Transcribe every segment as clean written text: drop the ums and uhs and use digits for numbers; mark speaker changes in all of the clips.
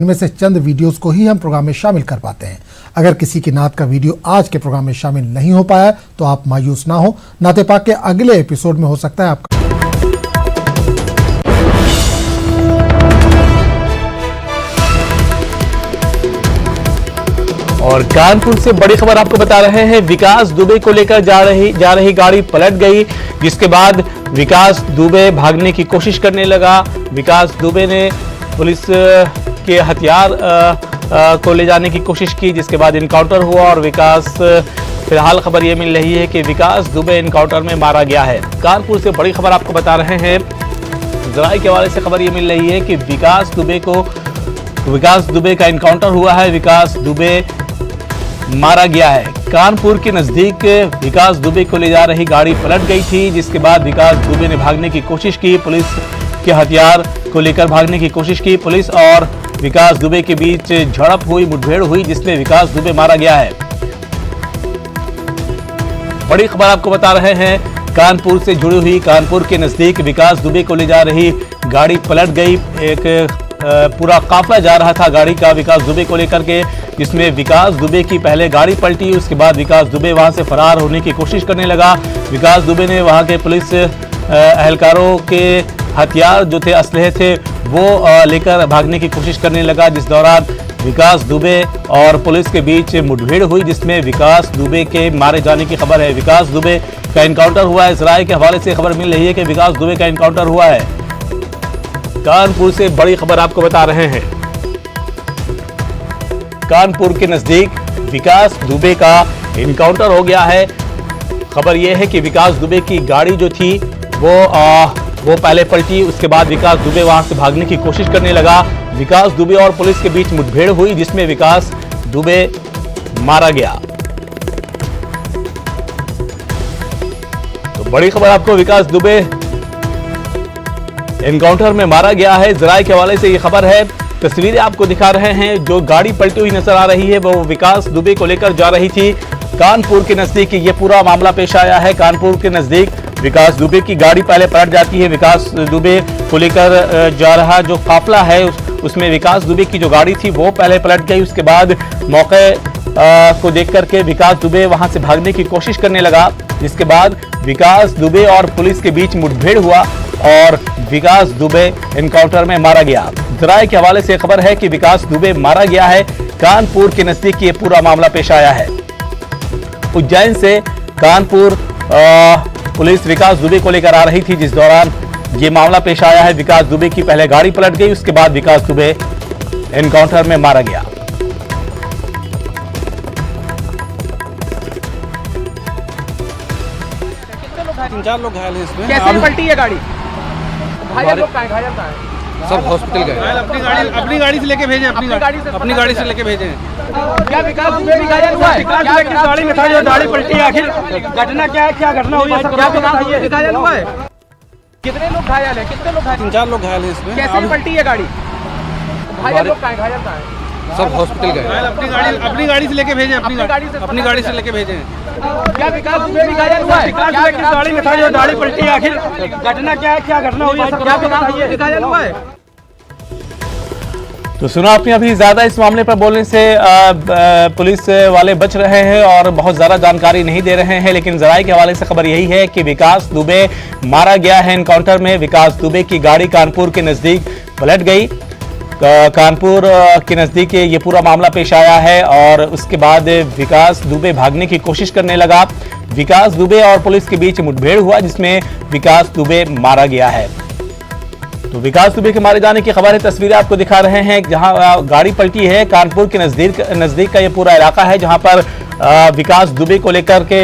Speaker 1: इनमें से चंद वीडियोस को ही हम प्रोग्राम में शामिल कर पाते हैं। अगर किसी की नात का वीडियो आज के प्रोग्राम में शामिल नहीं हो पाया तो आप मायूस ना हो, नाते पाक के अगले एपिसोड में हो सकता है आपका।
Speaker 2: और कानपुर से बड़ी खबर आपको बता रहे हैं। विकास दुबे को लेकर जा रही गाड़ी पलट गई, जिसके बाद विकास दुबे भागने की कोशिश करने लगा। विकास दुबे ने पुलिस के हथियार को ले जाने की कोशिश की, जिसके बाद इनकाउंटर हुआ और विकास फिलहाल खबर यह मिल रही है कि विकास दुबे इनकाउंटर में मारा गया है। कानपुर से बड़ी खबर आपको बता रहे हैं। जराये के हवाले से खबर यह मिल रही है कि विकास दुबे का इनकाउंटर हुआ है। विकास दुबे मारा गया है। कानपुर के नजदीक विकास दुबे को ले जा रही गाड़ी पलट गई थी, जिसके बाद विकास दुबे ने भागने की कोशिश की। पुलिस के हथियार को लेकर भागने की कोशिश की। पुलिस और विकास दुबे के बीच झड़प हुई, मुठभेड़ हुई, जिसमें विकास दुबे मारा गया है। बड़ी खबर आपको बता रहे हैं। कानपुर से जुड़ी हुई, कानपुर के नजदीक विकास दुबे को ले जा रही गाड़ी पलट गई। एक पूरा काफिला जा रहा था गाड़ी का विकास दुबे को लेकर के, जिसमें विकास दुबे की पहले गाड़ी पलटी। उसके बाद विकास दुबे वहां से फरार होने की कोशिश करने लगा। विकास दुबे ने वहां के पुलिस एहलकारों के हथियार जो थे, असलहे थे, वो लेकर भागने की कोशिश करने लगा, जिस दौरान विकास दुबे और पुलिस के बीच मुठभेड़ हुई, जिसमें विकास दुबे के मारे जाने की खबर है। विकास दुबे का इनकाउंटर हुआ है। जराये के हवाले से खबर मिल रही है कि विकास दुबे का इनकाउंटर हुआ है। कानपुर से बड़ी खबर आपको बता रहे हैं। कानपुर के नजदीक विकास दुबे का इनकाउंटर हो गया है। खबर यह है कि विकास दुबे की गाड़ी जो थी वो पहले पलटी। उसके बाद विकास दुबे वहां से भागने की कोशिश करने लगा। विकास दुबे और पुलिस के बीच मुठभेड़ हुई, जिसमें विकास दुबे मारा गया। तो बड़ी खबर आपको, विकास दुबे एनकाउंटर में मारा गया है। जराये के हवाले से ये खबर है। तस्वीरें आपको दिखा रहे हैं। जो गाड़ी पलटी हुई नजर आ रही है वो विकास दुबे को लेकर जा रही थी। कानपुर के नजदीक ये पूरा मामला पेश आया है। कानपुर के नजदीक विकास दुबे की गाड़ी पहले पलट जाती है। विकास दुबे को लेकर जा रहा जो काफिला है उसमें विकास दुबे की जो गाड़ी थी वो पहले पलट गई। उसके बाद मौके को देख करके विकास दुबे वहां से भागने की कोशिश करने लगा, जिसके बाद विकास दुबे और पुलिस के बीच मुठभेड़ हुआ और विकास दुबे एनकाउंटर में मारा गया। जराये के हवाले से खबर है कि विकास दुबे मारा गया है। कानपुर के नजदीक ये पूरा मामला पेश आया है। उज्जैन से कानपुर पुलिस विकास दुबे को लेकर आ रही थी, जिस दौरान ये मामला पेश आया है। विकास दुबे की पहले गाड़ी पलट गई, उसके बाद विकास दुबे एनकाउंटर में मारा गया।
Speaker 3: तीन चार लोग घायल हैं इसमें।
Speaker 4: कैसे पलटी है गाड़ी? घायल लोग कहाँ हैं?
Speaker 3: सब हॉस्पिटल गए। अपनी गाड़ी से लेके भेजे। अपनी गाड़ी से लेके भेजे।
Speaker 4: क्या विकास दुबे भी घायल हुआ है? विकास दुबे किस गाड़ी में था जो गाड़ी पलटी? आखिर घटना क्या है? क्या घटना हुई? क्या विकास दुबे भी घायल हुआ है? कितने लोग घायल हैं? कितने लोग घायल?
Speaker 3: तीन चार लोग घायल हैं इसमें।
Speaker 4: कैसे पलटी है गाड़ी? घायल लोग कहाँ हैं?
Speaker 3: सब हॉस्पिटल गए। अपनी गाड़ी से लेके भेजे। अपनी गाड़ी से लेके भेजे।
Speaker 4: क्या विकास दुबे भी घायल हुआ है? विकास दुबे किस गाड़ी में था जो गाड़ी पलटी? आखिर घटना क्या है? क्या घटना हुई? क्या विकास दुबे भी घायल हुआ है?
Speaker 2: तो सुना आपने। अभी ज्यादा इस मामले पर बोलने से पुलिस वाले बच रहे हैं और बहुत ज्यादा जानकारी नहीं दे रहे हैं, लेकिन जराये के हवाले से खबर यही है कि विकास दुबे मारा गया है एनकाउंटर में। विकास दुबे की गाड़ी कानपुर के नजदीक पलट गई। कानपुर के नजदीक ये पूरा मामला पेश आया है और उसके बाद विकास दुबे भागने की कोशिश करने लगा। विकास दुबे और पुलिस के बीच मुठभेड़ हुआ, जिसमें विकास दुबे मारा गया है। तो विकास दुबे के मारे जाने की खबर है। तस्वीरें आपको दिखा रहे हैं जहां गाड़ी पलटी है। कानपुर के नजदीक का ये पूरा इलाका है, जहां पर विकास दुबे को लेकर के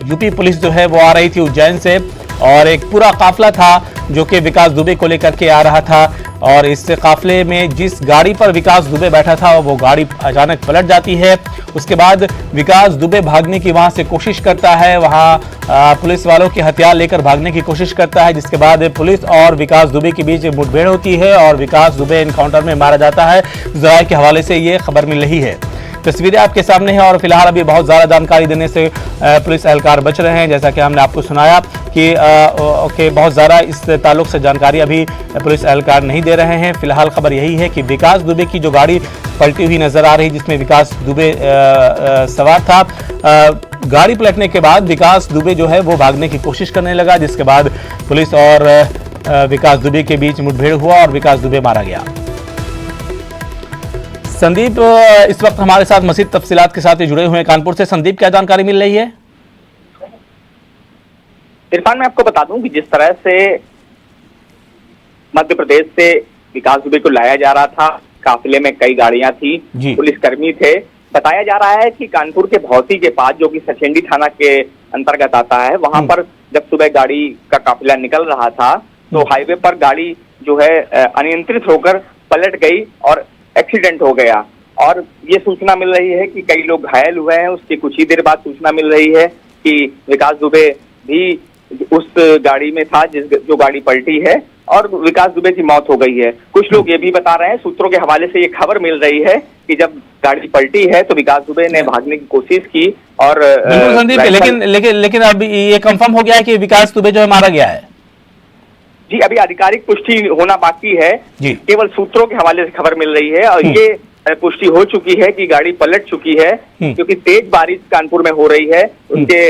Speaker 2: यूपी पुलिस जो है वो आ रही थी उज्जैन से, और एक पूरा काफिला था जो कि विकास दुबे को लेकर के आ रहा था। और इस काफिले में जिस गाड़ी पर विकास दुबे बैठा था वो गाड़ी अचानक पलट जाती है। उसके बाद विकास दुबे भागने की वहां से कोशिश करता है। वहां पुलिस वालों के हथियार लेकर भागने की कोशिश करता है, जिसके बाद पुलिस और विकास दुबे के बीच मुठभेड़ होती है और विकास दुबे एनकाउंटर में मारा जाता है। जराये के हवाले से ये खबर मिल रही है। तस्वीरें आपके सामने हैं और फिलहाल अभी बहुत ज्यादा जानकारी देने से पुलिस एहलकार बच रहे हैं। जैसा कि हमने आपको सुनाया, कि बहुत ज़्यादा इस ताल्लुक से जानकारी अभी पुलिस एहलकार नहीं दे रहे हैं। फिलहाल खबर यही है कि विकास दुबे की जो गाड़ी पलटी हुई नजर आ रही, जिसमें विकास दुबे सवार था, गाड़ी पलटने के बाद विकास दुबे जो है वो भागने की कोशिश करने लगा, जिसके बाद पुलिस और विकास दुबे के बीच मुठभेड़ हुआ और विकास दुबे मारा गया। संदीप इस वक्त हमारे साथ मज़ीद तफसीलात के साथ जुड़े हुए हैं कानपुर से। संदीप, क्या जानकारी मिल रही है?
Speaker 5: इरफान, मैं आपको बता दूं कि जिस तरह से मध्य प्रदेश से विकास दुबे को लाया जा रहा था, काफिले में कई गाड़ियां थी, पुलिसकर्मी थे। बताया जा रहा है कि कानपुर के भौती के पास, जो कि सचेंडी थाना के अंतर्गत आता है, वहां पर जब सुबह गाड़ी का काफिला निकल रहा था तो हाईवे पर गाड़ी जो है अनियंत्रित होकर पलट गई और एक्सीडेंट हो गया। और ये सूचना मिल रही है कि कई लोग घायल हुए हैं। उसके कुछ ही देर बाद सूचना मिल रही है कि विकास दुबे भी उस गाड़ी में था जो गाड़ी पलटी है और विकास दुबे की मौत हो गई है। कुछ लोग ये भी बता रहे हैं, सूत्रों के हवाले से ये खबर मिल रही है कि जब गाड़ी पलटी है तो विकास दुबे ने भागने की कोशिश की और
Speaker 2: संदीप, लेकिन अब ये कंफर्म हो गया है कि विकास दुबे जो है मारा गया है?
Speaker 5: जी, अभी आधिकारिक पुष्टि होना बाकी है। केवल सूत्रों के हवाले से खबर मिल रही है और ये पुष्टि हो चुकी है कि गाड़ी पलट चुकी है, क्योंकि तेज बारिश कानपुर में हो रही है। उसके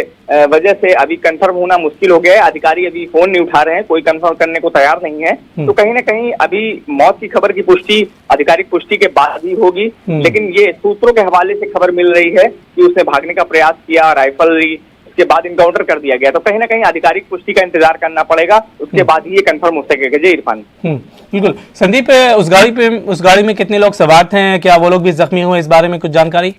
Speaker 5: वजह से अभी कंफर्म होना मुश्किल हो गया है। अधिकारी अभी फोन नहीं उठा रहे हैं, कोई कंफर्म करने को तैयार नहीं है। तो कहीं ना कहीं अभी मौत की खबर की पुष्टि आधिकारिक पुष्टि के बाद ही होगी। लेकिन ये सूत्रों के हवाले से खबर मिल रही है कि उसने भागने का प्रयास किया, राइफल ली, के बाद इनकाउंटर कर दिया गया। तो कहीं ना कहीं आधिकारिक पुष्टि का इंतजार करना पड़ेगा, उसके बाद ही ये कंफर्म हो सकेगा। जी इरफान।
Speaker 2: बिल्कुल। संदीप, उस गाड़ी में कितने लोग सवार थे? क्या वो लोग भी जख्मी हुए? इस बारे में कुछ जानकारी?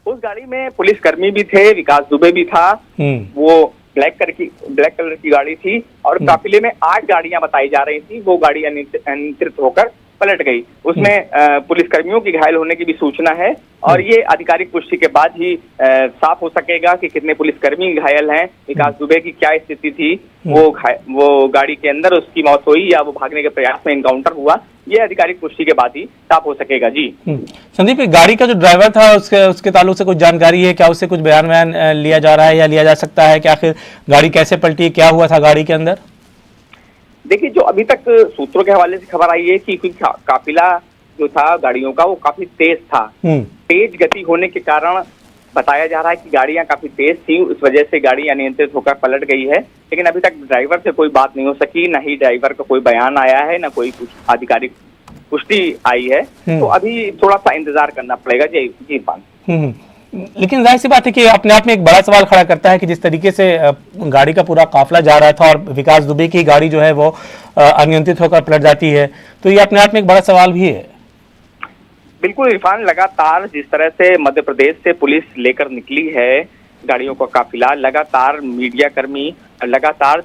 Speaker 5: उस गाड़ी में पुलिसकर्मी भी थे, विकास दुबे भी था। वो ब्लैक कलर की गाड़ी थी और काफिले में 8 गाड़ियां बताई जा रही थी। वो गाड़ी अनियंत्रित होकर पलट गई। उसमें पुलिसकर्मियों की घायल होने की भी सूचना है और ये आधिकारिक पुष्टि के बाद ही साफ हो सकेगा कि कितने पुलिसकर्मी घायल हैं, विकास दुबे की क्या स्थिति थी, वो गाड़ी के अंदर उसकी मौत हुई या वो भागने के प्रयास में इनकाउंटर हुआ। ये आधिकारिक पुष्टि के बाद ही साफ हो सकेगा। जी
Speaker 2: संदीप, गाड़ी का जो ड्राइवर था उसके ताल्लुक से कुछ जानकारी है क्या? उससे कुछ बयान लिया जा रहा है या लिया जा सकता है कि आखिर गाड़ी कैसे पलटी, क्या हुआ था गाड़ी के अंदर?
Speaker 5: देखिए, जो अभी तक सूत्रों के हवाले से खबर आई है कि काफिला जो था गाड़ियों का वो काफी तेज था। तेज गति होने के कारण बताया जा रहा है कि गाड़ियां काफी तेज थी, उस वजह से गाड़ी अनियंत्रित होकर पलट गई है। लेकिन अभी तक ड्राइवर से कोई बात नहीं हो सकी, न ही ड्राइवर का कोई बयान आया है, न कोई कुछ आधिकारिक पुष्टि आई है। तो अभी थोड़ा सा इंतजार करना पड़ेगा। जी पान।
Speaker 2: लेकिन जाहिर सी बात है कि अपने आप में एक बड़ा सवाल खड़ा करता है कि जिस तरीके से गाड़ी का पूरा काफिला जा रहा था और विकास दुबे की गाड़ी जो है वो अनियंत्रित होकर पलट जाती है, तो ये अपने आप में एक बड़ा सवाल भी है।
Speaker 5: बिल्कुल इरफान, लगातार जिस तरह से मध्य प्रदेश से पुलिस लेकर निकली है गाड़ियों का काफिला, लगातार मीडिया कर्मी लगातार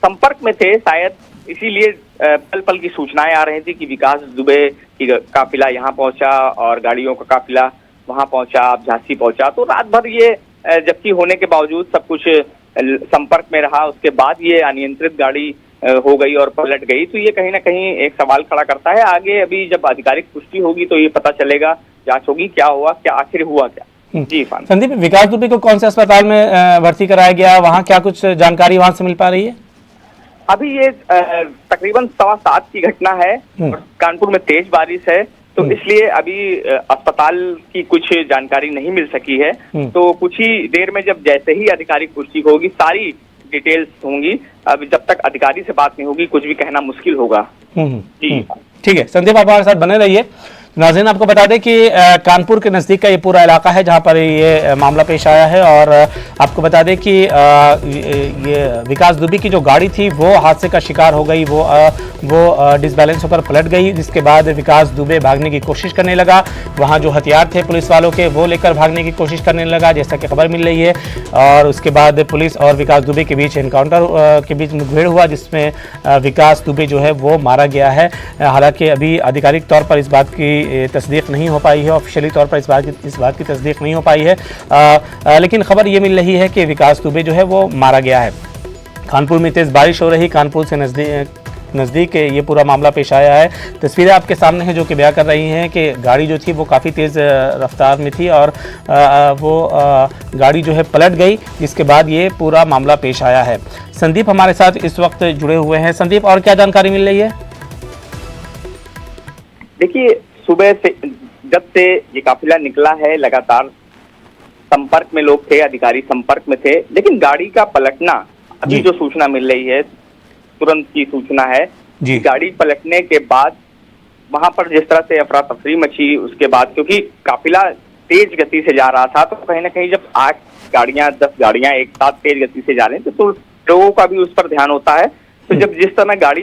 Speaker 5: संपर्क में थे। शायद इसीलिए पल पल की सूचनाएं आ रही थी कि विकास दुबे की काफिला यहाँ पहुंचा और गाड़ियों का काफिला वहां पहुंचा, झांसी पहुंचा। तो रात भर ये जबकि होने के बावजूद सब कुछ संपर्क में रहा, उसके बाद ये अनियंत्रित गाड़ी हो गई और पलट गई। तो ये कहीं ना कहीं एक सवाल खड़ा करता है। आगे अभी जब आधिकारिक पुष्टि होगी तो ये पता चलेगा, जांच होगी, क्या हुआ, क्या आखिर हुआ क्या। जी
Speaker 2: संदीप, विकास दुबे को कौन से अस्पताल में भर्ती कराया गया? वहाँ क्या कुछ जानकारी वहां से मिल पा रही है?
Speaker 5: अभी ये तकरीबन 7:15 की घटना है और कानपुर में तेज बारिश है, तो इसलिए अभी अस्पताल की कुछ जानकारी नहीं मिल सकी है। तो कुछ ही देर में जब जैसे ही आधिकारिक पुष्टि होगी, सारी डिटेल्स होंगी। अब जब तक अधिकारी से बात नहीं होगी कुछ भी कहना मुश्किल होगा। जी
Speaker 2: ठीक है संदीप, आप हमारे साथ बने रहिए। नाज़रीन, आपको बता दें कि कानपुर के नज़दीक का ये पूरा इलाका है जहां पर ये मामला पेश आया है और आपको बता दें कि ये विकास दुबे की जो गाड़ी थी वो हादसे का शिकार हो गई, वो डिसबैलेंस होकर पलट गई, जिसके बाद विकास दुबे भागने की कोशिश करने लगा। वहां जो हथियार थे पुलिस वालों के वो लेकर भागने की कोशिश करने लगा, जैसा कि खबर मिल रही है। और उसके बाद पुलिस और विकास दुबे के बीच एनकाउंटर के बीच मुठभेड़ हुआ, जिसमें विकास दुबे जो है वो मारा गया है। हालांकि अभी आधिकारिक तौर पर इस बात की तस्दीक नहीं हो पाई है, ऑफिशियली तौर पर इस बात की तस्दीक नहीं हो पाई है, लेकिन खबर ये मिल रही है कि विकास दुबे जो है वो मारा गया है। कानपुर में तेज़ बारिश हो रही, कानपुर नज़दीक ये पूरा मामला पेश आया है। तस्वीरें आपके सामने हैं जो कि बयां कर रही हैं कि गाड़ी जो थी वो काफ़ी तेज़ रफ्तार में थी और वो गाड़ी जो है पलट गई, जिसके बाद ये पूरा मामला पेश आया है। संदीप हमारे साथ इस वक्त जुड़े हुए हैं। संदीप, और क्या जानकारी मिल रही है?
Speaker 5: देखिए, सुबह से जब से ये काफिला निकला है लगातार संपर्क में लोग थे, अधिकारी संपर्क में थे, लेकिन गाड़ी का पलटना, अभी जो सूचना मिल रही है तुरंत की सूचना है कि गाड़ी पलटने के बाद वहां पर जिस तरह से अफरा तफरी मची, उसके बाद क्योंकि काफिला तेज गति से जा रहा था, तो कहीं ना कहीं जब 8 गाड़ियां 10 गाड़ियां एक साथ तेज गति से जा रहे हैं तो लोगों का भी उस पर ध्यान होता है। तो जब जिस समय गाड़ी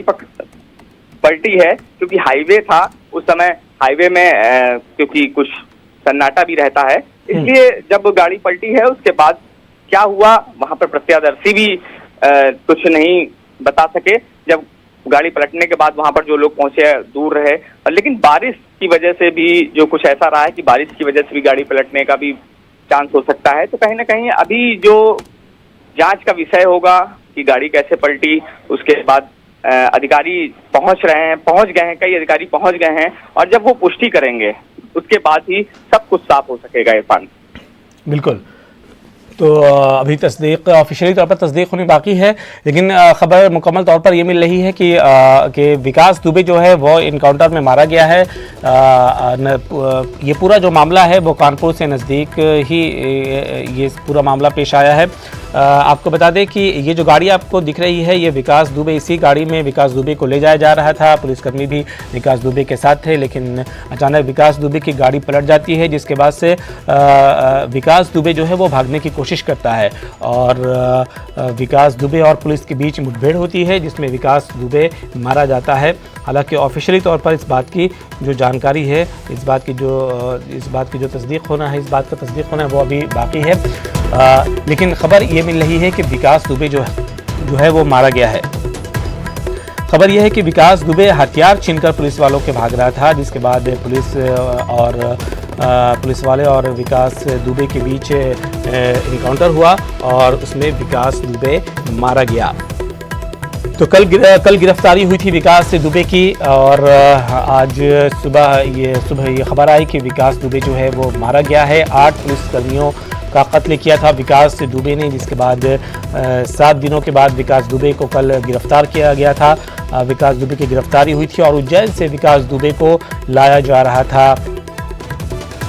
Speaker 5: पलटी है, क्योंकि हाईवे था उस समय, हाईवे में क्योंकि कुछ सन्नाटा भी रहता है, इसलिए जब गाड़ी पलटी है उसके बाद क्या हुआ वहां पर प्रत्यक्षदर्शी भी कुछ नहीं बता सके। जब गाड़ी पलटने के बाद वहां पर जो लोग पहुंचे दूर रहे, लेकिन बारिश की वजह से भी जो कुछ ऐसा रहा है कि बारिश की वजह से भी गाड़ी पलटने का भी चांस हो सकता है। तो कहीं ना कहीं अभी जो जांच का विषय होगा कि गाड़ी कैसे पलटी, उसके बाद अधिकारी पहुंच गए हैं, कई अधिकारी पहुंच गए हैं, और जब वो पुष्टि करेंगे उसके बाद ही सब कुछ साफ हो सकेगा। इरफान,
Speaker 2: बिल्कुल, तो अभी तस्दीक ऑफिशियली तौर पर तस्दीक होनी बाकी है, लेकिन खबर मुकम्मल तौर पर ये मिल रही है कि विकास दुबे जो है वो इनकाउंटर में मारा गया है। ये पूरा जो मामला है वो कानपुर से नज़दीक ही ये पूरा मामला पेश आया है। आपको बता दें कि ये जो गाड़ी आपको दिख रही है ये विकास दुबे, इसी गाड़ी में विकास दुबे को ले जाया जा रहा था। पुलिसकर्मी भी विकास दुबे के साथ थे, लेकिन अचानक विकास दुबे की गाड़ी पलट जाती है, जिसके बाद से विकास दुबे जो है वो भागने की कोशिश करता है और विकास दुबे और पुलिस के बीच मुठभेड़ होती है, जिसमें विकास दुबे मारा जाता है। हालांकि ऑफिशियली तौर पर इस बात की जो जानकारी है, इस बात की जो तस्दीक होना है, इस बात का तस्दीक होना है वो अभी बाकी है। लेकिन खबर ये मिल रही है कि विकास दुबे जो है वो मारा गया है। खबर यह है कि विकास दुबे हथियार छीनकर पुलिस वालों के भाग रहा था, जिसके बाद पुलिस वाले और विकास दुबे के बीच इनकाउंटर हुआ और उसमें विकास दुबे मारा गया। तो कल गिरफ्तारी हुई थी विकास दुबे की, और आज सुबह ये खबर आई कि विकास दुबे जो है वो मारा गया है। 8 पुलिसकर्मियों का कत्ल किया था विकास दुबे ने, जिसके बाद 7 दिनों के बाद विकास दुबे को कल गिरफ्तार किया गया था। विकास दुबे की गिरफ्तारी हुई थी और उज्जैन से विकास दुबे को लाया जा रहा था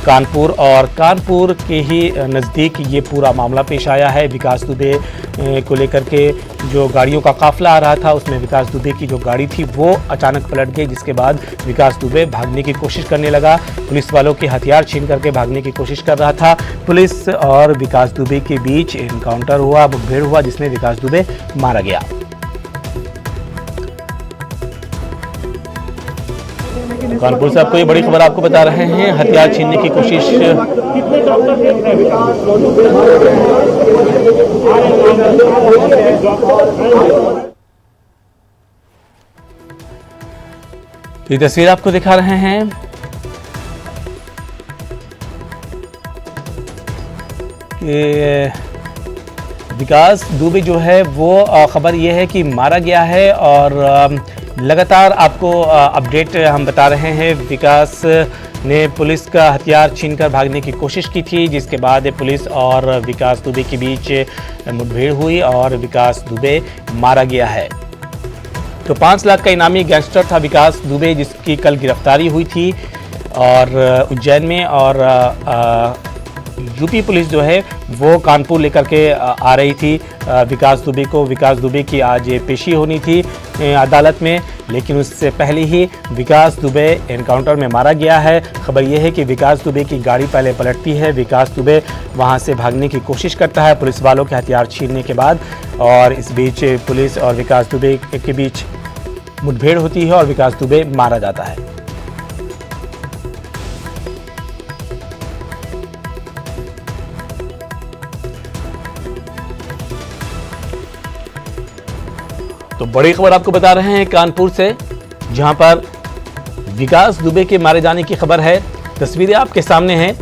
Speaker 2: कानपुर, और कानपुर के ही नज़दीक ये पूरा मामला पेश आया है। विकास दुबे को लेकर के जो गाड़ियों का काफिला आ रहा था उसमें विकास दुबे की जो गाड़ी थी वो अचानक पलट गई, जिसके बाद विकास दुबे भागने की कोशिश करने लगा। पुलिस वालों के हथियार छीन करके भागने की कोशिश कर रहा था। पुलिस और विकास दुबे के बीच इनकाउंटर हुआ, मुठभेड़ हुआ, जिसमें विकास दुबे मारा गया। कानपुर से आपको ये बड़ी खबर आपको बता रहे हैं, हथियार छीनने की कोशिश। ये तस्वीर आपको दिखा रहे हैं कि विकास दुबे जो है वो खबर ये है कि मारा गया है, और लगातार आपको अपडेट हम बता रहे हैं। विकास ने पुलिस का हथियार छीनकर भागने की कोशिश की थी, जिसके बाद पुलिस और विकास दुबे के बीच मुठभेड़ हुई और विकास दुबे मारा गया है। तो 5 लाख का इनामी गैंगस्टर था विकास दुबे, जिसकी कल गिरफ्तारी हुई थी और उज्जैन में, और यूपी पुलिस जो है वो कानपुर लेकर के आ रही थी विकास दुबे को। विकास दुबे की आज पेशी होनी थी अदालत में, लेकिन उससे पहले ही विकास दुबे एनकाउंटर में मारा गया है। खबर यह है कि विकास दुबे की गाड़ी पहले पलटती है, विकास दुबे वहां से भागने की कोशिश करता है पुलिस वालों के हथियार छीनने के बाद, और इस बीच पुलिस और विकास दुबे के बीच मुठभेड़ होती है और विकास दुबे मारा जाता है। तो बड़ी खबर आपको बता रहे हैं कानपुर से, जहां पर विकास दुबे के मारे जाने की खबर है। तस्वीरें आपके सामने हैं,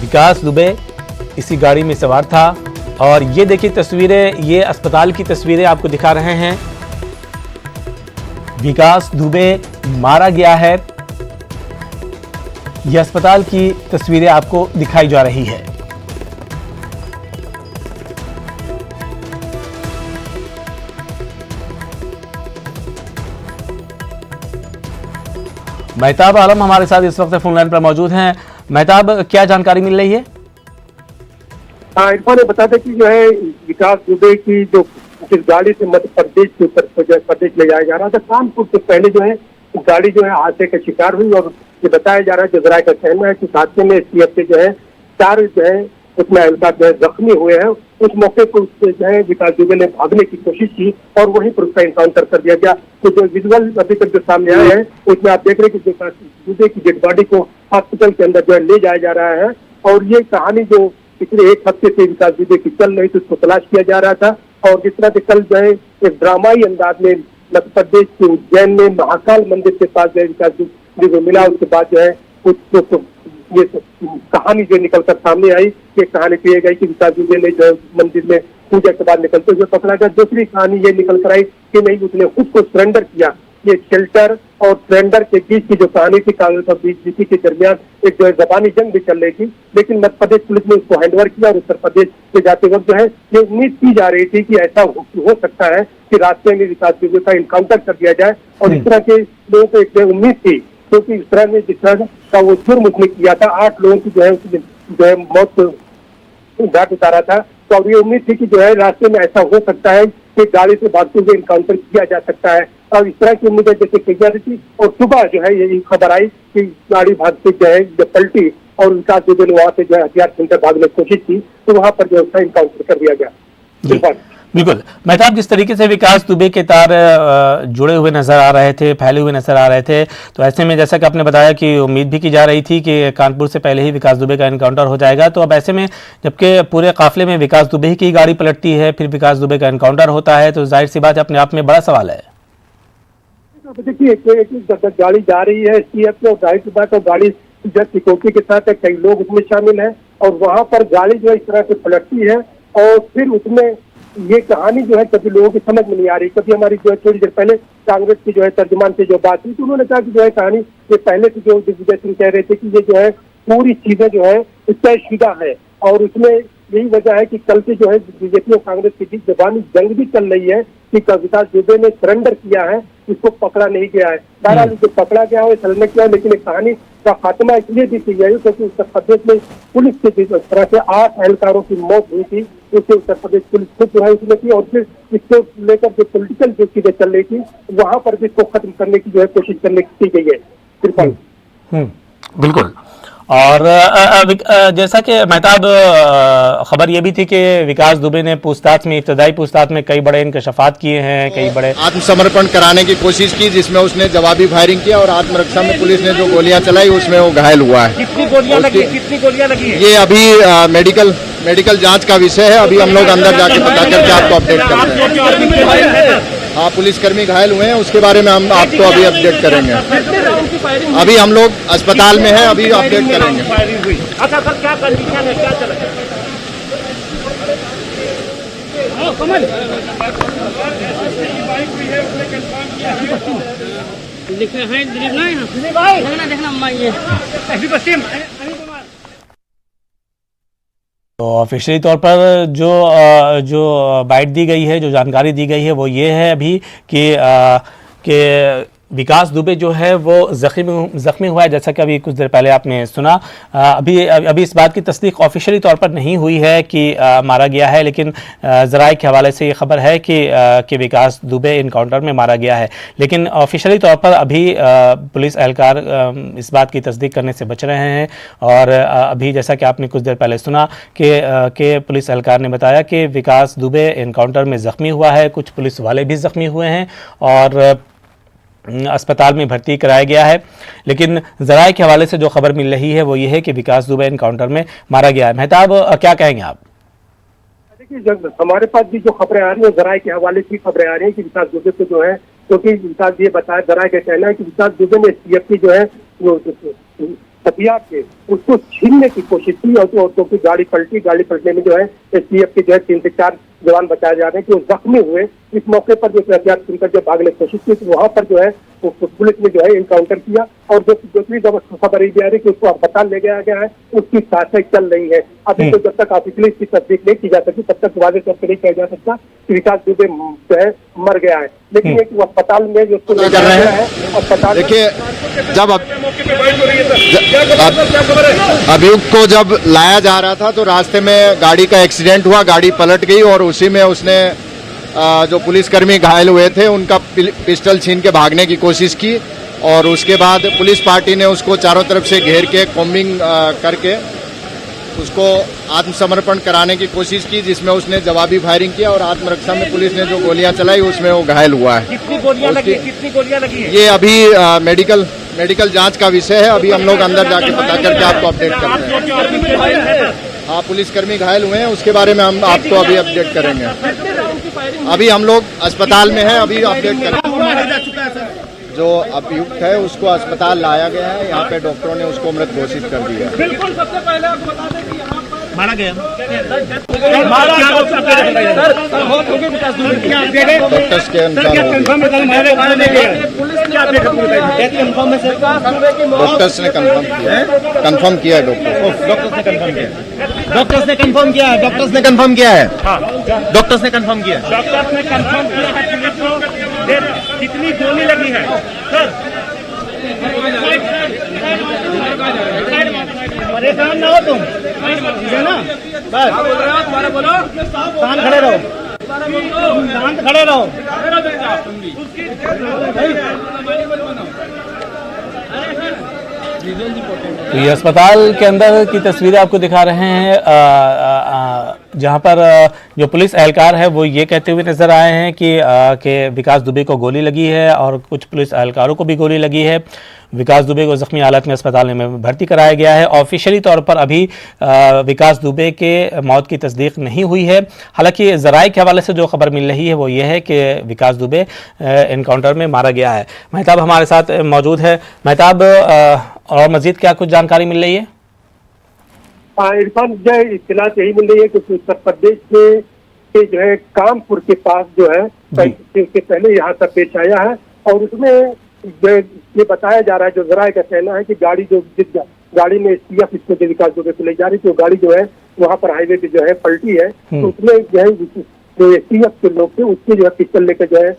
Speaker 2: विकास दुबे इसी गाड़ी में सवार था, और ये देखिए तस्वीरें, ये अस्पताल की तस्वीरें आपको दिखा रहे हैं। विकास दुबे मारा गया है। यह अस्पताल की तस्वीरें आपको दिखाई जा रही है। मेहताब आलम हमारे साथ इस वक्त फोन लाइन पर मौजूद हैं। मेहताब, क्या जानकारी मिल रही है?
Speaker 6: हाँ, इरफान ने बता दें कि जो है विकास दुबे की जो जिस गाड़ी से मध्य प्रदेश से उत्तर प्रदेश ले जाया जा रहा था, कानपुर से पहले जो है गाड़ी जो है हादसे का शिकार हुई। और ये बताया जा रहा है, जजराय का कहना है कि हादसे में सीएफ के जो है 4 जो है उसमें एहलकार जो है जख्मी हुए हैं। उस मौके पर उससे जो है विकास दुबे ने भागने की कोशिश की और वहीं पर उसका इनकाउंटर कर दिया गया। तो जो विजुअल अभी तक जो सामने आए हैं उसमें आप देख रहे हैं कि विकास दुबे की डेड बॉडी को हॉस्पिटल के अंदर जो है ले जाया जा रहा है। और ये कहानी जो पिछले 1 हफ्ते से विकास दुबे की चल रही थी उसको तलाश किया जा रहा था। और जिस तरह से कल जो है एक ड्रामाई अंदाज में मध्य प्रदेश के उज्जैन में महाकाल मंदिर के पास जो है विकास दुबे को मिला, उसके बाद जो है कुछ ये कहानी जो निकलकर सामने आई, ये कहानी कही गई कि विकास दुबे ने जो मंदिर में पूजा के बाद निकलते हुए पकड़ा गया। दूसरी कहानी ये निकल कर आई कि नहीं, उसने खुद को सरेंडर किया। ये शेल्टर और सरेंडर के बीच की जो कहानी थी, कांग्रेस और बीजेपी के दरमियान एक जो है जबानी जंग भी चल रही थी, लेकिन मध्य प्रदेश पुलिस ने उसको हैंडओवर किया। और उत्तर प्रदेश में जाते वक्त जो है ये उम्मीद की जा रही थी कि ऐसा हो सकता है कि रास्ते में विकास दुबे का इनकाउंटर कर दिया जाए। और इस तरह के लोगों को एक उम्मीद थी, क्योंकि इस तरह में जिस तरह का वो जुर्म उसने किया था, 8 लोगों की जो है मौत घाट उतारा था। तो अब ये उम्मीद थी कि जो है रास्ते में ऐसा हो सकता है कि गाड़ी से भागते हुए इनकाउंटर किया जा सकता है। और इस तरह की उम्मीदें जैसे की जा रही थी। और सुबह जो है यही खबर आई कि गाड़ी भागते जो है जब पलटी और विकास दुबे ने वहां से जो है हथियार छीनकर भागने की कोशिश की, तो वहां पर जो है उसका इनकाउंटर कर दिया गया।
Speaker 2: बिल्कुल मेहताब, जिस तरीके से विकास दुबे के तार जुड़े हुए नजर आ रहे थे, फैले हुए नजर आ रहे थे, तो ऐसे में जैसा कि आपने बताया कि उम्मीद भी की जा रही थी कि कानपुर से पहले ही विकास दुबे का एनकाउंटर हो जाएगा, तो अब ऐसे में जबकि पूरे काफिले में विकास दुबे की गाड़ी पलटती है, फिर विकास दुबे का एनकाउंटर होता है, तो जाहिर सी बात अपने आप में बड़ा सवाल है।
Speaker 6: देखिए, गाड़ी जा रही है सीएफ में, और जाहिर सी बात है गाड़ी जब सिक्योरिटी के साथ है, कई लोग उसमें शामिल हैं, और वहां पर गाड़ी जो है इस तरह से पलटती है। और फिर उसमें ये कहानी जो है कभी लोगों की समझ में नहीं आ रही। कभी हमारी जो है थोड़ी देर पहले कांग्रेस की जो है तर्जुमान से जो बात हुई, तो उन्होंने कहा कि जो है कहानी ये पहले से जो दिग्विजय सिंह कह रहे थे कि ये जो है पूरी चीजें जो है तयशुदा है। और उसमें यही वजह है कि कल से जो है बीजेपी और कांग्रेस के बीच जबानी जंग भी चल रही है कि विकास दुबे ने सरेंडर किया है, इसको पकड़ा नहीं गया है। बहरहाल जो पकड़ा गया है सरेंडर किया है, लेकिन एक कहानी का खात्मा इसलिए भी किया है क्योंकि उत्तर प्रदेश में पुलिस के जिस तरह से 8 एहलकारों की मौत हुई थी, उससे उत्तर प्रदेश पुलिस खुद जो है उसमें थी। और फिर इसको लेकर जो पोलिटिकल जो चीजें चल रही थी, वहां पर भी इसको खत्म करने की जो है कोशिश करने की गई है।
Speaker 2: बिल्कुल। और जैसा कि मेहताब, खबर यह भी थी कि विकास दुबे ने पूछताछ में, इब्तदाई पूछताछ में कई बड़े इंकशाफात किए हैं, कई बड़े
Speaker 7: आत्मसमर्पण कराने की कोशिश की, जिसमें उसने जवाबी फायरिंग किया और आत्मरक्षा में पुलिस ने जो गोलियां चलाई उसमें वो घायल हुआ है।
Speaker 4: कितनी गोलियां लगी है?
Speaker 7: ये अभी मेडिकल जांच का विषय है। अभी हम लोग अंदर जाके पता करके आपको अपडेट करते हैं। हाँ, पुलिसकर्मी घायल हुए हैं, उसके बारे में हम आपको अभी अपडेट करेंगे। अभी हम लोग अस्पताल में हैं, अभी अपडेट करेंगे।
Speaker 4: अच्छा सर, क्या कंडीशन है, क्या चल रहा है?
Speaker 2: तो ऑफिशियली तौर पर जो बाइट दी गई है, जो जानकारी दी गई है, वो ये है अभी कि विकास दुबे जो है वो जख्मी हुआ है, जैसा कि अभी कुछ देर पहले आपने सुना। अभी इस बात की तस्दीक ऑफिशियली तौर पर नहीं हुई है कि मारा गया है, लेकिन ज़राए के हवाले से ये खबर है कि विकास दुबे इनकाउंटर में मारा गया है। लेकिन ऑफिशियली तौर पर अभी पुलिस एहलकार इस बात की तस्दीक करने से बच रहे हैं। और अभी जैसा कि आपने कुछ देर पहले सुना कि पुलिस एहलकार ने बताया कि विकास दुबे इनकाउंटर में ज़ख्मी हुआ है, कुछ पुलिस वाले भी ज़ख्मी हुए हैं और अस्पताल में भर्ती कराया गया है। लेकिन ज़राए के हवाले से जो खबर मिल रही है वो ये है कि विकास दुबे एनकाउंटर में मारा गया है। मेहताब, क्या कहेंगे आप?
Speaker 6: देखिए, हमारे पास भी जो खबरें आ रही है ज़राए के हवाले से खबरें आ रही है कि विकास दुबे को जो है, क्योंकि विकास ये बताया, ज़राए का कहना है कि विकास दुबे ने सीएफ की जो है हथियार थे उसको छीनने की कोशिश की, और क्योंकि गाड़ी पलटने में जो है एसटीएफ के जो है 3 से 4 जवान बताए जा रहे हैं कि वो जख्मी हुए। इस मौके पर जो हथियार सुनकर जो भागने की कोशिश की, तो वहां पर जो है पुलिस ने जो है इनकाउंटर किया और जो दूसरी खबर ये आ रही है कि उसको अस्पताल ले गया गया है, उसकी जांचें चल रही है। अभी तो जब तक ऑफिशियली इसकी तस्दीक नहीं की जा सकती तब तक वादे तौर पर नहीं कहा जा सकता कि विकास दुबे जो है मर गया है, लेकिन एक अस्पताल में जो उसको ले जाया गया है अस्पताल।
Speaker 7: देखिए, जब अभियुक्त को जब लाया जा रहा था तो रास्ते में गाड़ी का एक्सीडेंट हुआ, गाड़ी पलट गई और उसी में उसने जो पुलिसकर्मी घायल हुए थे उनका पिस्टल छीन के भागने की कोशिश की और उसके बाद पुलिस पार्टी ने उसको चारों तरफ से घेर के कॉम्बिंग करके उसको आत्मसमर्पण कराने की कोशिश की, जिसमें उसने जवाबी फायरिंग किया और आत्मरक्षा में पुलिस ने जो गोलियां चलाई उसमें वो घायल हुआ है।
Speaker 4: कितनी गोलियां लगी है?
Speaker 7: ये अभी मेडिकल जांच का विषय है। अभी हम लोग अंदर जाके पता करके आपको अपडेट करते हैं। हाँ, पुलिसकर्मी घायल हुए हैं, उसके बारे में हम आपको अभी अपडेट करेंगे। अभी हम लोग अस्पताल में हैं, अभी अपडेट करेंगे। जो अभियुक्त है उसको अस्पताल लाया गया है, यहाँ पे डॉक्टरों ने उसको मृत घोषित कर दिया है।
Speaker 3: बिल्कुल, सबसे पहले आपको बता दें कि यहाँ
Speaker 4: मारा गया
Speaker 7: डॉक्टर्स के अनुसार डॉक्टर्स ने कंफर्म किया है।
Speaker 4: डॉक्टर्स ने कंफर्म किया है।
Speaker 7: डॉक्टर्स ने कंफर्म किया है।
Speaker 4: डॉक्टर्स ने कंफर्म किया है।
Speaker 3: कितनी गोली लगी है सर?
Speaker 4: परेशान ना हो तुम, ठीक है ना? बस
Speaker 3: तुम्हारा बोलो,
Speaker 4: शांत खड़े रहो, शांत खड़े रहो।
Speaker 2: तो ये अस्पताल के अंदर की तस्वीरें आपको दिखा रहे हैं, जहां पर जो पुलिस एहलकार है वो ये कहते हुए नजर आए हैं कि विकास दुबे को गोली लगी है और कुछ पुलिस एहलकारों को भी गोली लगी है। विकास दुबे को जख्मी हालत में अस्पताल में भर्ती कराया गया है। ऑफिशियली तौर पर अभी विकास दुबे के मौत की तस्दीक नहीं हुई है। हालांकि ज़राए के हवाले से जो खबर मिल रही है वो ये है कि विकास दुबे एनकाउंटर में मारा गया है। मेहताब हमारे साथ मौजूद है। मेहताब, और मजीद क्या कुछ जानकारी मिल रही है?
Speaker 6: इरफान, जो इत्तला यही मिल रही है कि उत्तर प्रदेश के जो है कानपुर के पास जो है उसके पहले यहाँ तक पेश आया है और उसमें ये बताया जा रहा है, जो जरा का कहना है कि गाड़ी जो जिस गाड़ी में एसटीएफ इसको जो विकास दुबे को ले जा रही थी, वो गाड़ी जो है वहाँ पर हाईवे पे जो है पलटी है, तो उसमें जो है जो एसटीएफ के लोग थे उसके जो है पिस्टल लेकर जो है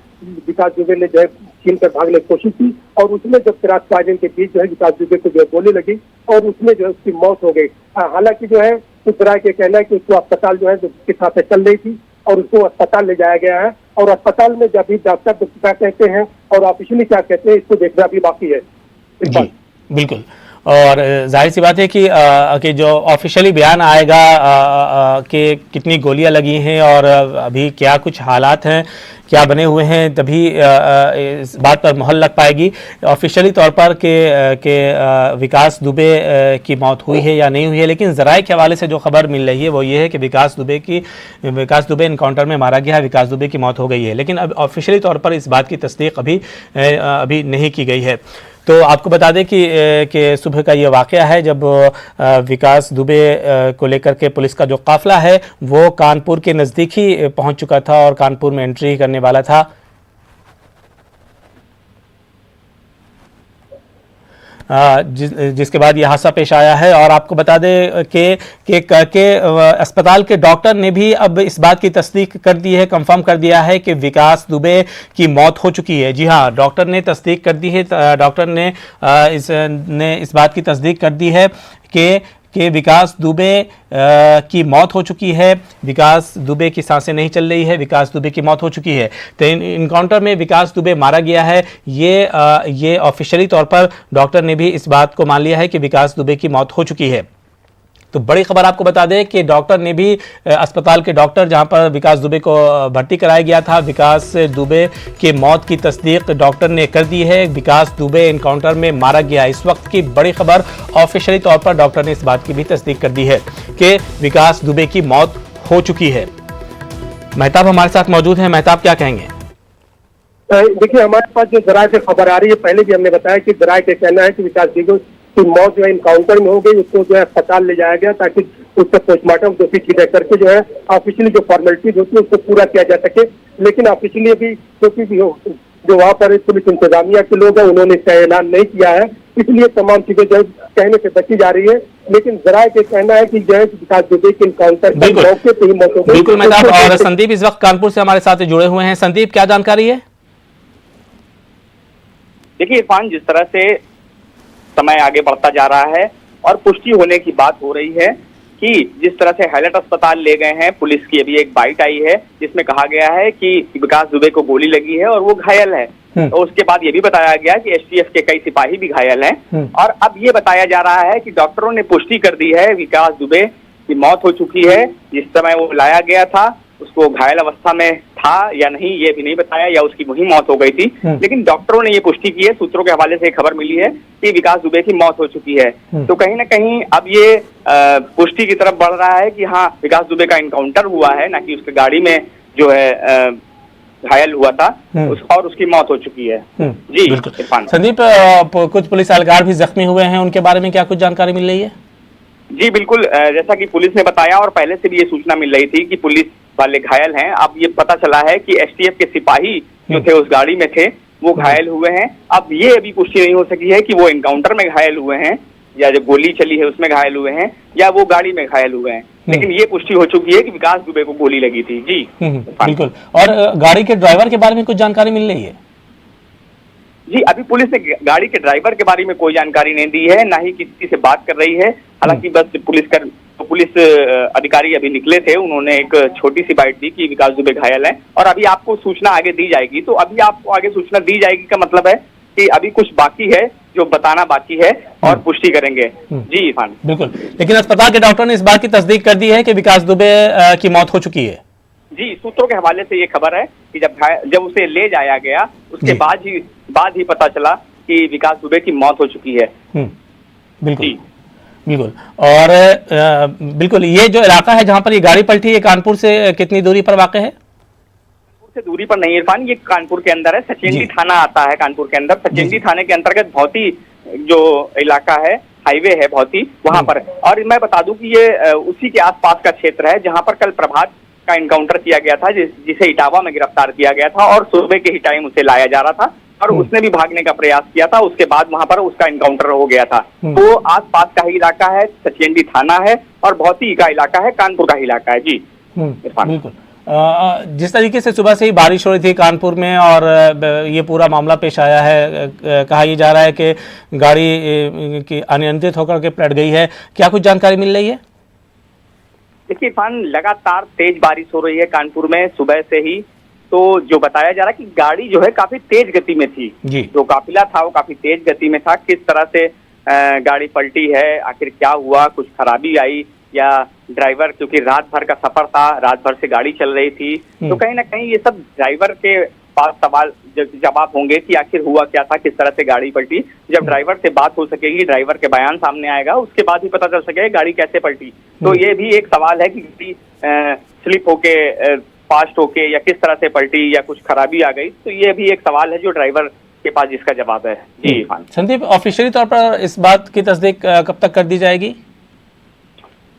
Speaker 6: विकास दुबे ने जो है छीन कर भागने की कोशिश की और उसमें जब क्रॉस फायरिंग के बीच जो है विकास दुबे को जो है गोली लगी और उसमें जो है उसकी मौत हो गई। हालांकि जो है जरा के कहना है कि उसको अस्पताल जो है उसके साथ चल रही थी और उसको अस्पताल ले जाया गया है और अस्पताल में जब भी डॉक्टर क्या कहते हैं और ऑफिशियली क्या कहते हैं इसको देखना भी बाकी है।
Speaker 2: जी बिल्कुल, और जाहिर सी बात है कि जो ऑफिशियली बयान आएगा कि कितनी गोलियां लगी हैं और अभी क्या कुछ हालात हैं, क्या बने हुए हैं, तभी इस बात पर मोहर लग पाएगी ऑफिशियली तौर पर कि विकास दुबे की मौत हुई है या नहीं हुई है। लेकिन ज़राए के हवाले से जो खबर मिल रही है वो ये है कि विकास दुबे एनकाउंटर में मारा गया है, विकास दुबे की मौत हो गई है। लेकिन अब ऑफिशियली तौर पर इस बात की तस्दीक अभी नहीं की गई है। तो आपको बता दें कि सुबह का ये वाक़या है जब विकास दुबे को लेकर के पुलिस का जो काफ़िला है वो कानपुर के नज़दीक ही पहुंच चुका था और कानपुर में एंट्री करने वाला था। जिसके बाद यह हादसा पेश आया है। और आपको बता दें कि अस्पताल के डॉक्टर ने भी अब इस बात की तस्दीक कर दी है, कंफर्म कर दिया है कि विकास दुबे की मौत हो चुकी है। जी हाँ, डॉक्टर ने तस्दीक कर दी है। डॉक्टर ने इस बात की तस्दीक कर दी है कि विकास दुबे की मौत हो चुकी है, विकास दुबे की सांसें नहीं चल रही है, विकास दुबे की मौत हो चुकी है। तो इनकाउंटर में विकास दुबे मारा गया है, ये ऑफिशियली तौर पर डॉक्टर ने भी इस बात को मान लिया है कि विकास दुबे की मौत हो चुकी है। तो बड़ी खबर आपको बता दें कि डॉक्टर ने भी, अस्पताल के डॉक्टर जहां पर विकास दुबे को भर्ती कराया गया था, विकास दुबे की मौत की तस्दीक डॉक्टर ने कर दी है। विकास दुबे एनकाउंटर में मारा गया। इस वक्त की बड़ी खबर, ऑफिशियली तौर पर डॉक्टर ने इस बात की भी तस्दीक कर दी है कि विकास दुबे की मौत हो चुकी है। मेहताब हमारे साथ मौजूद हैं। मेहताब, क्या कहेंगे?
Speaker 6: देखिए, हमारे पास जो जराये से खबर आ रही है, पहले भी हमने बताया कि जराये का कहना है कि विकास दुबे की मौत जो है इनकाउंटर में हो गई, उसको जो है अस्पताल ले जाया गया ताकि उसका पोस्टमार्टम दोषी की करके जो है ऑफिशियली जो फॉर्मेलिटीज होती है उसको पूरा किया जा सके। लेकिन ऑफिशियली अभी क्योंकि जो वहाँ पर पुलिस इंतजामिया के लोग हैं उन्होंने इसका ऐलान नहीं किया है, इसलिए तमाम चीजें जो कहने से बची जा रही है। लेकिन जरा के कहना है कि जो है विकास दुबे के इनकाउंटर मौके पे ही मौत हो गई।
Speaker 2: बिल्कुल मेहताब। और संदीप इस वक्त कानपुर से हमारे साथ जुड़े हुए हैं। संदीप, क्या जानकारी है?
Speaker 5: देखिए इरफान, जिस तरह से समय आगे बढ़ता जा रहा है और पुष्टि होने की बात हो रही है कि जिस तरह से हैलट अस्पताल ले गए हैं, पुलिस की अभी एक बाइट आई है जिसमें कहा गया है कि विकास दुबे को गोली लगी है और वो घायल है। तो उसके बाद ये भी बताया गया कि एसटीएफ के कई सिपाही भी घायल हैं। और अब ये बताया जा रहा है कि डॉक्टरों ने पुष्टि कर दी है विकास दुबे की मौत हो चुकी है। जिस समय वो लाया गया था उसको घायल अवस्था में था या नहीं ये भी नहीं बताया, या उसकी वही मौत हो गई थी। लेकिन डॉक्टरों ने ये पुष्टि की है, सूत्रों के हवाले से खबर मिली है कि विकास दुबे की मौत हो चुकी है। तो कहीं ना कहीं अब ये पुष्टि की तरफ बढ़ रहा है कि हाँ विकास दुबे का इनकाउंटर हुआ है, ना कि उसकी गाड़ी में जो है घायल हुआ था और उसकी मौत हो चुकी है। जी इरफान।
Speaker 2: संदीप, कुछ पुलिस एहलकार भी जख्मी हुए हैं, उनके बारे में क्या कुछ जानकारी मिल रही है?
Speaker 5: जी बिल्कुल, जैसा कि पुलिस ने बताया और पहले से भी ये सूचना मिल रही थी कि पुलिस वाले घायल हैं। अब ये पता चला है कि एसटीएफ के सिपाही जो थे उस गाड़ी में थे वो घायल हुए हैं। अब ये अभी पुष्टि नहीं हो सकी है कि वो एनकाउंटर में घायल हुए हैं या जो गोली चली है उसमें घायल हुए हैं या वो गाड़ी में घायल हुए हैं। लेकिन ये पुष्टि हो चुकी है कि विकास दुबे को गोली लगी थी। जी
Speaker 2: बिल्कुल। और गाड़ी के ड्राइवर के बारे में कुछ जानकारी मिल रही है?
Speaker 5: जी अभी पुलिस ने गाड़ी के ड्राइवर के बारे में कोई जानकारी नहीं दी है, ना ही किसी से बात कर रही है। हालांकि बस पुलिस अधिकारी अभी निकले थे, उन्होंने एक छोटी सी बाइट दी कि विकास दुबे घायल है और अभी आपको सूचना आगे दी जाएगी। तो अभी आपको आगे सूचना दी जाएगी का मतलब है कि अभी कुछ बाकी है जो बताना बाकी है और पुष्टि करेंगे। जी इरफान।
Speaker 2: बिल्कुल, लेकिन अस्पताल के डॉक्टर ने इस बात की तस्दीक कर दी है कि विकास दुबे की मौत हो चुकी है।
Speaker 5: जी, सूत्रों के हवाले से ये खबर है कि जब उसे ले जाया गया उसके बाद ही पता चला कि विकास दुबे की मौत हो चुकी है।
Speaker 2: बिल्कुल बिल्कुल। और बिल्कुल, ये जो इलाका है जहां पर ये गाड़ी पलटी है, कानपुर से कितनी दूरी पर वाक़ है?
Speaker 5: कानपुर से दूरी पर नहीं इरफान, ये कानपुर के अंदर है। सचेंडी थाना आता है कानपुर के अंदर। सचेंडी थाने के अंतर्गत भौती जो इलाका है, हाईवे है भौती, वहां पर। और मैं बता दूं कि ये उसी के आसपास का क्षेत्र है जहां पर कल प्रभात का इनकाउंटर किया गया था, जिसे इटावा में गिरफ्तार किया गया था और सुबह के ही टाइम उसे लाया जा रहा था और उसने भी भागने का प्रयास किया था। उसके बाद वहां पर उसका इनकाउंटर हो गया था। तो आसपास का ही इलाका है, सचेंडी थाना है और भौती का इलाका है, कानपुर का ही इलाका है। जी
Speaker 2: बिल्कुल। जिस तरीके से सुबह से ही बारिश हो रही थी कानपुर में और ये पूरा मामला पेश आया है, कहा यह जा रहा है कि गाड़ी की अनियंत्रित होकर के पलट गई है, क्या कुछ जानकारी मिल रही है?
Speaker 5: देखिए इरफान, लगातार तेज बारिश हो रही है कानपुर में सुबह से ही। तो जो बताया जा रहा है कि गाड़ी जो है काफी तेज गति में थी, जो काफिला था वो काफी तेज गति में था। किस तरह से गाड़ी पलटी है, आखिर क्या हुआ, कुछ खराबी आई या ड्राइवर, क्योंकि रात भर का सफर था, रात भर से गाड़ी चल रही थी, तो कहीं ना कहीं ये सब ड्राइवर के पास सवाल जवाब होंगे कि आखिर हुआ क्या था, किस तरह से गाड़ी पलटी। जब ड्राइवर से बात हो सकेगी, ड्राइवर के बयान सामने आएगा, उसके बाद ही पता चल सकेगा गाड़ी कैसे पलटी। तो ये भी एक सवाल है कि गाड़ी स्लिप होके, फास्ट होके या किस तरह से पलटी या कुछ खराबी आ गई। तो ये भी एक सवाल है जो ड्राइवर के पास जिसका जवाब है। जी
Speaker 2: संदीप, ऑफिशियली तौर पर इस बात की तस्दीक कब तक कर दी जाएगी?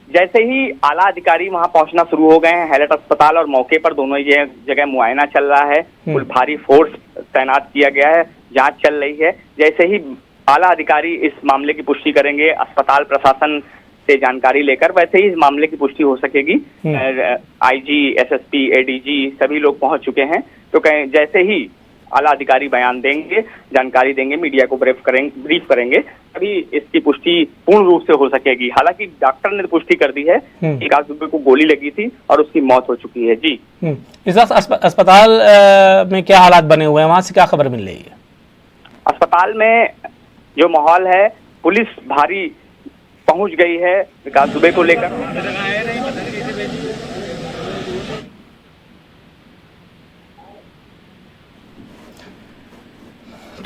Speaker 5: जैसे ही आला अधिकारी वहां पहुंचना शुरू हो गए हैं हैलट अस्पताल और मौके पर दोनों जगह मुआयना चल रहा है, कुल भारी फोर्स तैनात किया गया है, जांच चल रही है। जैसे ही आला अधिकारी इस मामले की पुष्टि करेंगे अस्पताल प्रशासन से जानकारी लेकर, वैसे ही इस मामले की पुष्टि हो सकेगी। आईजी, एसएसपी, एडीजी सभी लोग पहुंच चुके हैं। तो जैसे ही आला अधिकारी बयान देंगे, जानकारी देंगे, मीडिया को ब्रीफ करेंगे, तभी इसकी पुष्टि पूर्ण रूप से हो सकेगी। हालांकि डॉक्टर ने पुष्टि कर दी है कि विकास दुबे को गोली लगी थी और उसकी मौत हो चुकी है। जी
Speaker 2: इस वक्त अस्पताल में क्या हालात बने हुए हैं, वहां से क्या खबर मिल रही है?
Speaker 5: अस्पताल में जो माहौल है, पुलिस भारी पहुंच गई है विकास दुबे को लेकर।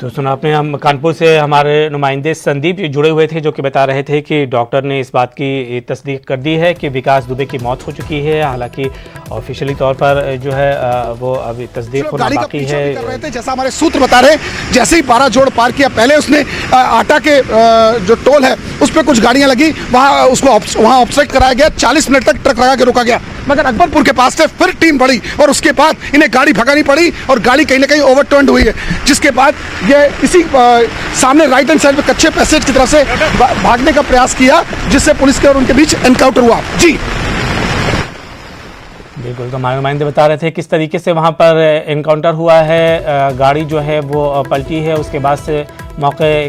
Speaker 2: तो सुना आपने, हम कानपुर से हमारे नुमाइंदे संदीप जी जुड़े हुए थे जो कि बता रहे थे कि डॉक्टर ने इस बात की तस्दीक कर दी है कि विकास दुबे की मौत हो चुकी है। हालांकि ऑफिशियली तौर पर जो है वो अभी तस्दीक होना बाकी है।
Speaker 8: जैसा हमारे सूत्र बता रहे हैं, जैसे ही 12 जोड़ पार किया, पहले उसने आटा के जो टोल है उस पर कुछ गाड़ियां लगी, वहाँ उसको वहाँ ऑब्स्ट्रक्ट कराया गया। 40 मिनट तक ट्रक लगा के रोका गया, मगर अकबरपुर के पास से फिर टीम बढ़ी और उसके बाद इन्हें गाड़ी भगानी पड़ी और गाड़ी कहीं ना कहीं ओवरटर्न्ड हुई है, जिसके बाद ये इसी सामने राइट हैंड साइड में कच्चे पैसेज की तरफ से भागने का प्रयास किया, जिससे पुलिस के और उनके बीच एनकाउंटर हुआ। जी
Speaker 2: बिल्कुल, तो हमारे नुमाइंदे बता रहे थे किस तरीके से वहाँ पर एनकाउंटर हुआ है। गाड़ी जो है वो पलटी है, उसके बाद से मौके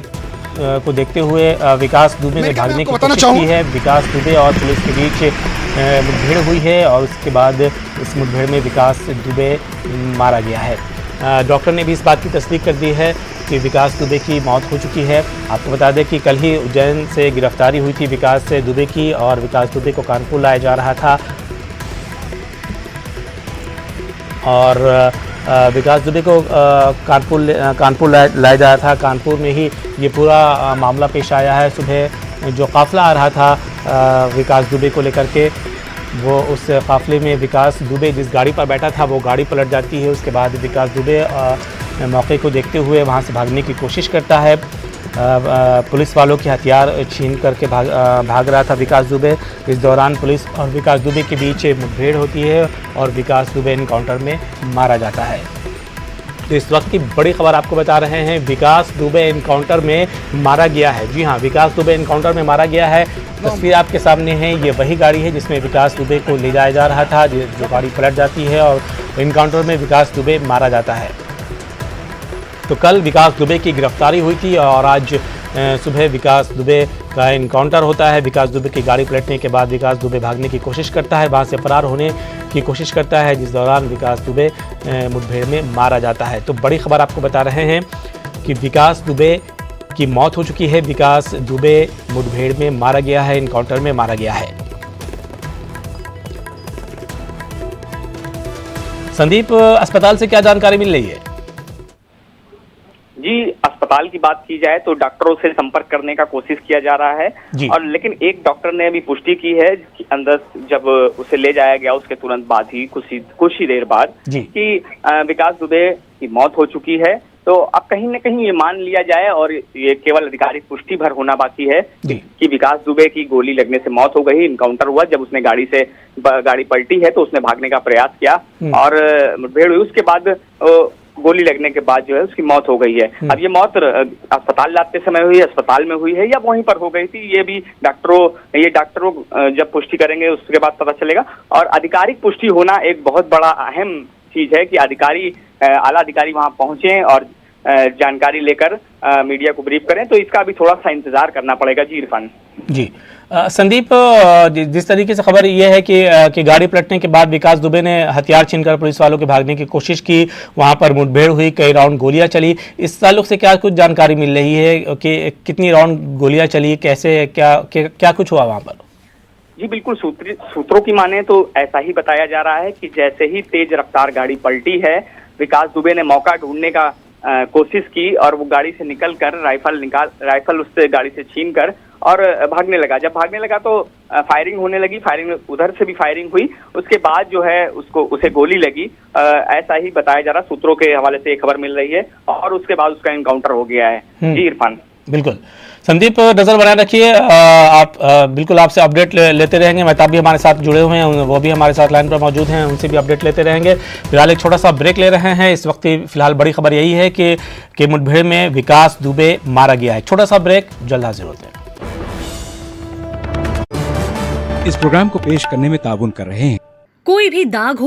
Speaker 2: को देखते हुए विकास दुबे ने भागने की कोशिश की है। विकास दुबे और पुलिस के बीच मुठभेड़ हुई है और उसके बाद इस मुठभेड़ में विकास दुबे मारा गया है। डॉक्टर ने भी इस बात की तस्दीक कर दी है कि विकास दुबे की मौत हो चुकी है। आपको बता दें कि कल ही उज्जैन से गिरफ्तारी हुई थी विकास दुबे की और विकास दुबे को कानपुर लाया जा रहा था और विकास दुबे को कानपुर लाया जा रहा था। कानपुर में ही ये पूरा मामला पेश आया है। सुबह जो काफ़िला आ रहा था विकास दुबे को लेकर के, वो उस काफ़िले में विकास दुबे जिस गाड़ी पर बैठा था वो गाड़ी पलट जाती है। उसके बाद विकास दुबे मौके को देखते हुए वहाँ से भागने की कोशिश करता है। पुलिस वालों के हथियार छीन करके भाग रहा था विकास दुबे। इस दौरान पुलिस और विकास दुबे के बीच मुठभेड़ होती है और विकास दुबे एनकाउंटर में मारा जाता है। तो इस वक्त की बड़ी खबर आपको बता रहे हैं, विकास दुबे एनकाउंटर में मारा गया है। जी हाँ, विकास दुबे एनकाउंटर में मारा गया है। तस्वीर आपके सामने है, ये वही गाड़ी है जिसमें विकास दुबे को ले जाया जा रहा था, जो गाड़ी पलट जाती है और एनकाउंटर में विकास दुबे मारा जाता है। तो कल विकास दुबे की गिरफ्तारी हुई थी और आज सुबह विकास दुबे का एनकाउंटर होता है। विकास दुबे की गाड़ी पलटने के बाद विकास दुबे भागने की कोशिश करता है, वहाँ से फरार होने की कोशिश करता है, जिस दौरान विकास दुबे मुठभेड़ में मारा जाता है। तो बड़ी खबर आपको बता रहे हैं कि विकास दुबे की मौत हो चुकी है। विकास दुबे मुठभेड़ में मारा गया है, एनकाउंटर में मारा गया है। संदीप, अस्पताल से क्या जानकारी मिल रही है?
Speaker 5: जी, अस्पताल की बात की जाए तो डॉक्टरों से संपर्क करने का कोशिश किया जा रहा है और लेकिन एक डॉक्टर ने अभी पुष्टि की है कि अंदर जब उसे ले जाया गया उसके तुरंत बाद ही कुछ ही देर बाद कि विकास दुबे की मौत हो चुकी है। तो अब कहीं न कहीं ये मान लिया जाए और ये केवल आधिकारिक पुष्टि भर होना बाकी है कि विकास दुबे की गोली लगने से मौत हो गई। इनकाउंटर हुआ जब उसने गाड़ी पलटी है तो उसने भागने का प्रयास किया और मुठभेड़ हुई, उसके बाद गोली लगने के बाद जो है उसकी मौत हो गई है। अब ये मौत अस्पताल लाते समय हुई, अस्पताल में हुई है या वहीं पर हो गई थी, ये भी डॉक्टरों जब पुष्टि करेंगे उसके बाद पता चलेगा। और आधिकारिक पुष्टि होना एक बहुत बड़ा अहम चीज है कि आला अधिकारी वहां पहुंचे और जानकारी लेकर मीडिया को ब्रीफ करें। तो इसका भी थोड़ा सा इंतजार करना पड़ेगा। जी इरफान। जी
Speaker 2: संदीप, जिस तरीके से खबर यह है कि गाड़ी पलटने के बाद विकास दुबे ने हथियार छीनकर पुलिस वालों के भागने की कोशिश की, वहां पर मुठभेड़ हुई, कई राउंड गोलियां चली। इस ताल्लुक से क्या कुछ जानकारी मिल रही है कि कितनी राउंड गोलियां चली, कैसे क्या कुछ हुआ वहां पर?
Speaker 5: जी बिल्कुल, सूत्रों की माने तो ऐसा ही बताया जा रहा है कि जैसे ही तेज रफ्तार गाड़ी पलटी है, विकास दुबे ने मौका ढूंढने का कोशिश की और वो गाड़ी से निकलकर राइफल उस गाड़ी से छीनकर और भागने लगा। जब भागने लगा तो फायरिंग होने लगी, उधर से भी फायरिंग हुई, उसके बाद जो है उसे गोली लगी, ऐसा ही बताया जा रहा। सूत्रों के हवाले से खबर मिल रही है और उसके बाद उसका एनकाउंटर हो गया है। जी इरफान।
Speaker 2: बिल्कुल संदीप, नजर बनाए रखिए, आप बिल्कुल आपसे अपडेट लेते रहेंगे। मेहताब भी हमारे साथ जुड़े हुए हैं, वो भी हमारे साथ लाइन पर मौजूद हैं, उनसे भी अपडेट लेते रहेंगे। फिलहाल एक छोटा सा ब्रेक ले रहे हैं। इस वक्त फिलहाल बड़ी खबर यही है कि मुठभेड़ में विकास दुबे मारा गया है। छोटा सा ब्रेक, जल्द हाजिर होते हैं।
Speaker 9: इस प्रोग्राम को पेश करने में ताउन कर रहे हैं
Speaker 10: कोई भी दाग हो